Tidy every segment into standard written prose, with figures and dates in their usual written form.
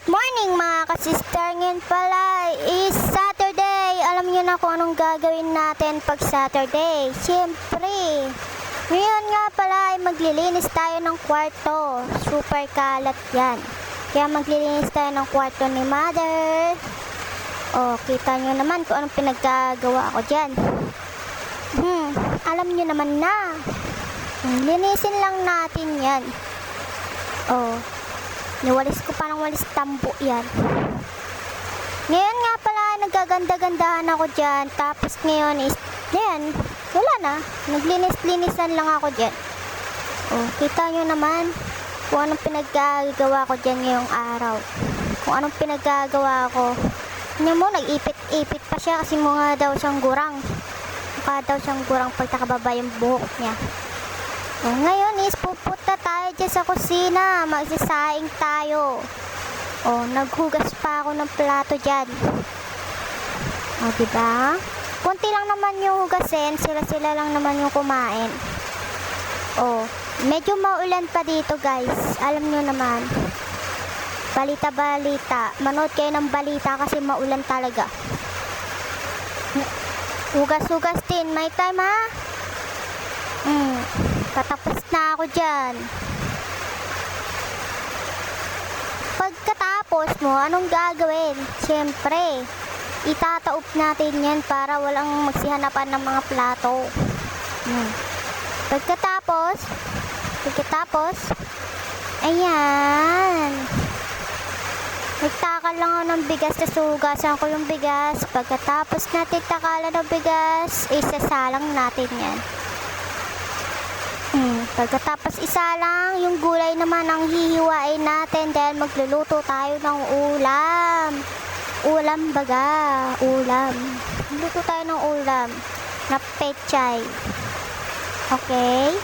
Morning mga kasister, ngayon pala is Saturday. Alam niyo na kung anong gagawin natin pag Saturday. Siyempre, ngayon nga pala ay maglilinis tayo ng kwarto. Super kalat yan. Kaya maglilinis tayo ng kwarto ni Mother. O, kita nyo naman kung anong pinaggagawa ko dyan. Alam nyo naman na. Linisin lang natin yan. O, niwalis ko parang walis tambo yan. Ngayon nga pala nagaganda-gandahan ako dyan. Tapos ngayon is yan, wala na, naglinis-linisan lang ako dyan. O, kita nyo naman kung anong pinaggagawa ko dyan ngayong araw. Kung anong pinaggagawa ko. Tingnan mo, nag-ipit-ipit pa siya kasi mukha daw siyang gurang. Mukha daw siyang gurang pag nakababa yung buhok niya. O, ngayon is pupunta tayo dyan sa kusina. Magsasaing tayo. O, naghugas pa ako ng plato dyan. O, diba? Kunti lang naman yung hugasin. Sila-sila lang naman yung kumain. O, medyo maulan pa dito guys. Alam nyo naman. Balita-balita. Manood kayo ng balita kasi maulan talaga. Hugas-hugas din. May time ha? Katapos na ako dyan. Pagkatapos mo, anong gagawin? Siyempre, itataob natin yan para walang magsihanapan ng mga plato. Pagkatapos, ayan. Nagtakal lang ako ng bigas, nasugasan ko yung bigas. Pagkatapos natin takalan ng bigas, isasalang natin yan. Pagkatapos isalang, yung gulay naman ang hihiwain natin dahil magluluto tayo ng ulam. Ulam baga, ulam. Magluluto tayo ng ulam na pechay. Okay?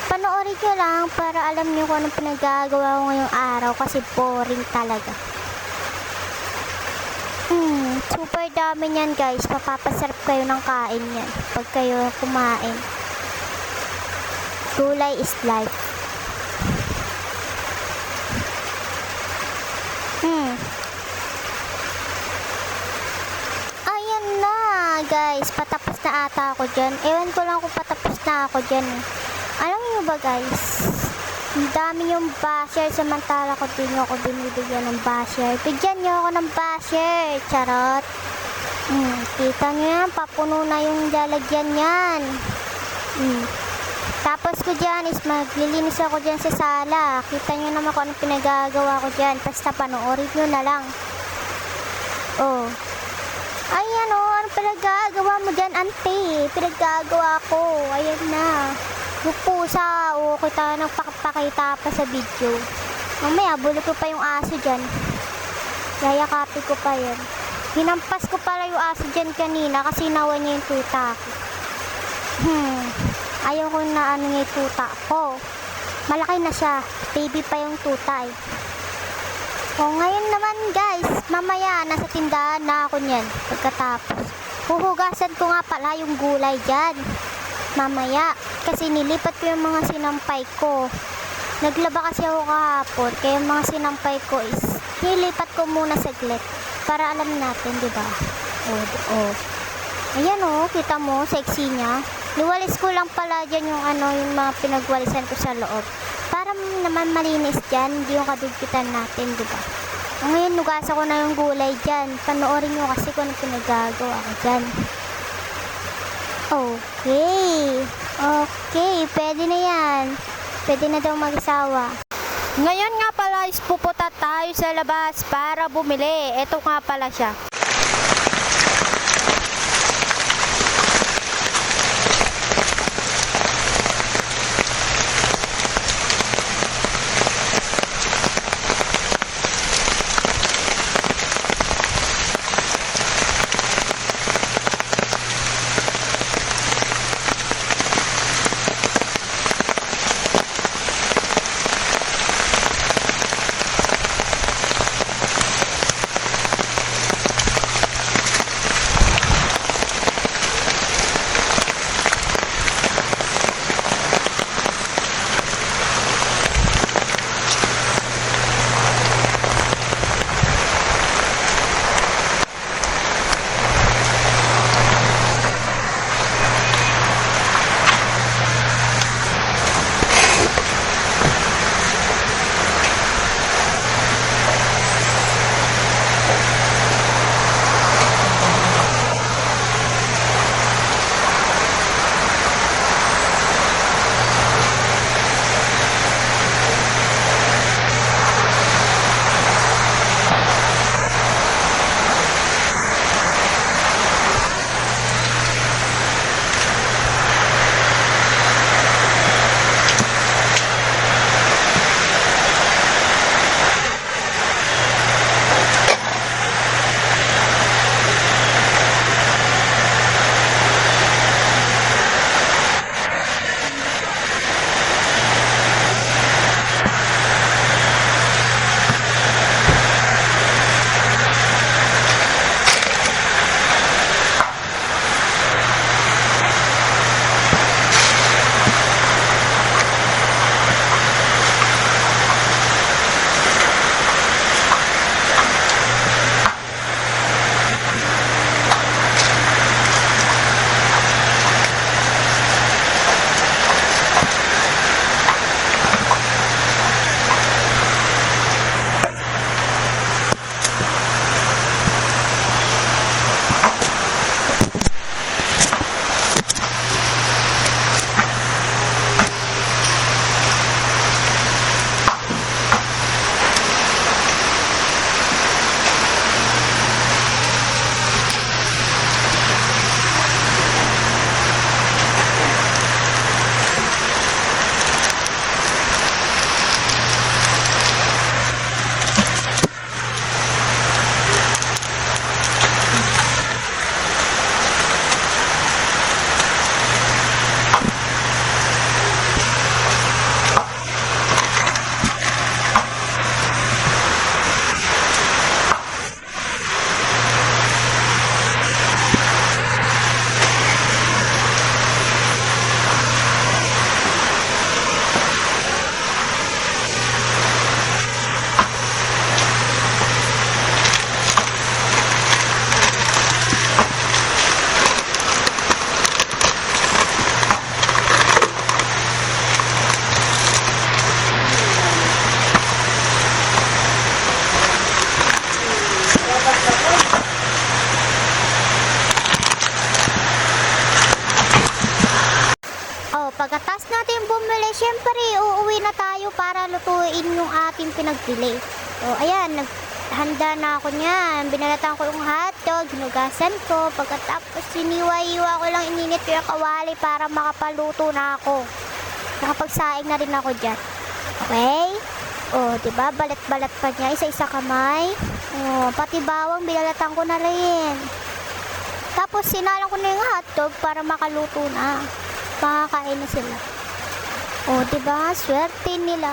Panoorin nyo lang para alam nyo kung anong pinagagawa ko ngayong araw kasi boring talaga. Super dami nyan guys. Papapasarap kayo ng kain yan pag kayo kumain. Gulay is life. Ayan na guys. Patapos na ata ako dyan. Ewan ko lang kung patapos na ako dyan eh. Alam niyo ba guys, ang dami yung basher samantala ko din ako binibigyan ng basher. Bigyan niyo ako ng basher, charot. Kita niyo yan, papuno na yung lalagyan yan. Tapos ko dyan is maglilinis ako dyan sa sala. Kita niyo naman kung anong pinagagawa ko dyan. Basta panoorin niyo na lang. Oh. Ayan o, anong pinagagawa mo dyan, ante? Pinagagawa ko, ayan na. Pusa, o kita nagpakita pa sa video. Mamaya, bulog ko pa yung aso dyan. Yayakapin ko pa yan. Hinampas ko pala yung aso dyan kanina kasi nawa niya yung tuta ko. Ayaw ko na ano niya yung tuta ko. Malaki na siya. Baby pa yung tuta eh. O ngayon naman guys, mamaya nasa tindahan na ako niyan. Pagkatapos, huhugasan ko nga pala yung gulay dyan. Mamaya, kasi nilipat ko yung mga sinampay ko. Naglaba kasi ako kahapon, kaya yung mga sinampay ko is nilipat ko muna saglit para alam natin, di ba? Ayan o, kita mo, sexy niya. Niwalis ko lang pala dyan yung yung mga pinagwalisan ko sa loob. Para naman malinis dyan, hindi yung kadugpitan natin, di ba? Ngayon, nugasa ko na yung gulay dyan. Panoorin nyo kasi kung ano pinagagawa ko dyan. Okay, pwede na yan. Pwede na daw mag-asawa. Ngayon nga pala is pupunta tayo sa labas para bumili. Ito nga pala siya. pagkatas natin bumili, syempre, uuwi na tayo para lutuin yung ating pinagpili. O, ayan, naghanda na ako niyan. Binalatan ko yung hotdog, hinugasan ko. Pagkatapos, siniwa-iwa ko lang, ininit ko yung kawali para makapaluto na ako. Nakapagsaing na rin ako dyan. Okay? O, diba? Balat-balat pa niya. Isa-isa kamay. O, pati bawang, binalatan ko na rin. Tapos, sinalang ko na yung hotdog para makaluto na. Makakain na sila. O, diba? Swerte nila.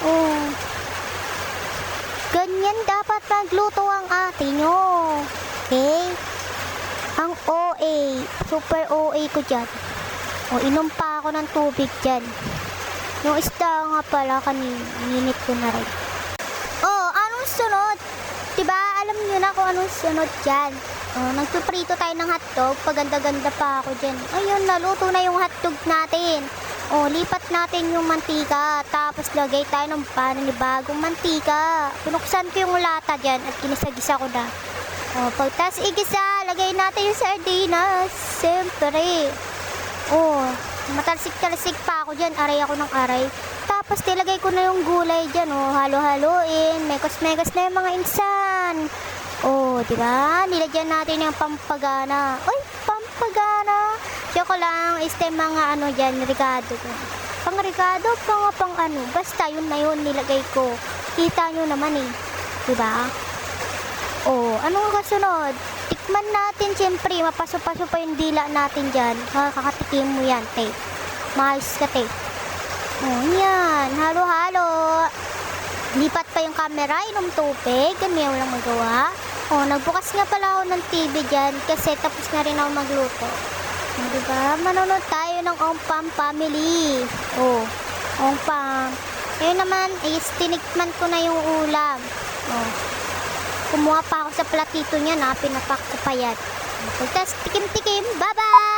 O, ganyan dapat magluto ang ate nyo. Okay? Ang OA. Super OA ko dyan. O, inom pa ako ng tubig dyan. Yung isda nga pala kanina. Ininit ko na rin. O, anong sunod? Diba? Alam nyo na kung anong sunod dyan. O, nagpiprito tayo ng hotdog. Paganda-ganda pa ako dyan. Ayun, naluto na yung hotdog natin. O, lipat natin yung mantika. Tapos, lagay tayo ng panibagong mantika. Pinuksan ko yung lata dyan at kinisa-gisa ko na. O, pagtas igisa, lagay natin yung sardinas. Siyempre. O, matalsik-talsik pa ako dyan. Aray ako ng aray. Tapos, nilagay ko na yung gulay dyan. O, halo-haloin. Mekos-mekos na yung mga insan. O, diba? Nilagyan natin yung pampagana. Uy, pampagana. Siya lang, este mga ano dyan, rigado ko. Pang-rigado, pang ano. Basta yun na yun nilagay ko. Kita nyo naman eh. Diba? O, anong kasunod? Tikman natin, siyempre. Mapaso-paso pa yung dila natin dyan. Kakatikim mo yan, te. Mahals ka, te. O, yan. Halo-halo. Lipat pa yung camera, inom tubig. Ganyan walang magawa. O, nagbukas nga pala ako ng TV dyan kasi tapos na rin ako magluto. O, diba? Manonood tayo ng Ongpam Family. O, Ongpam. Ngayon naman, is tinikman ko na yung ulam. O, kumuha pa ako sa platito niya na pinapak ko pa yan. Pagkas tikim-tikim, bye-bye!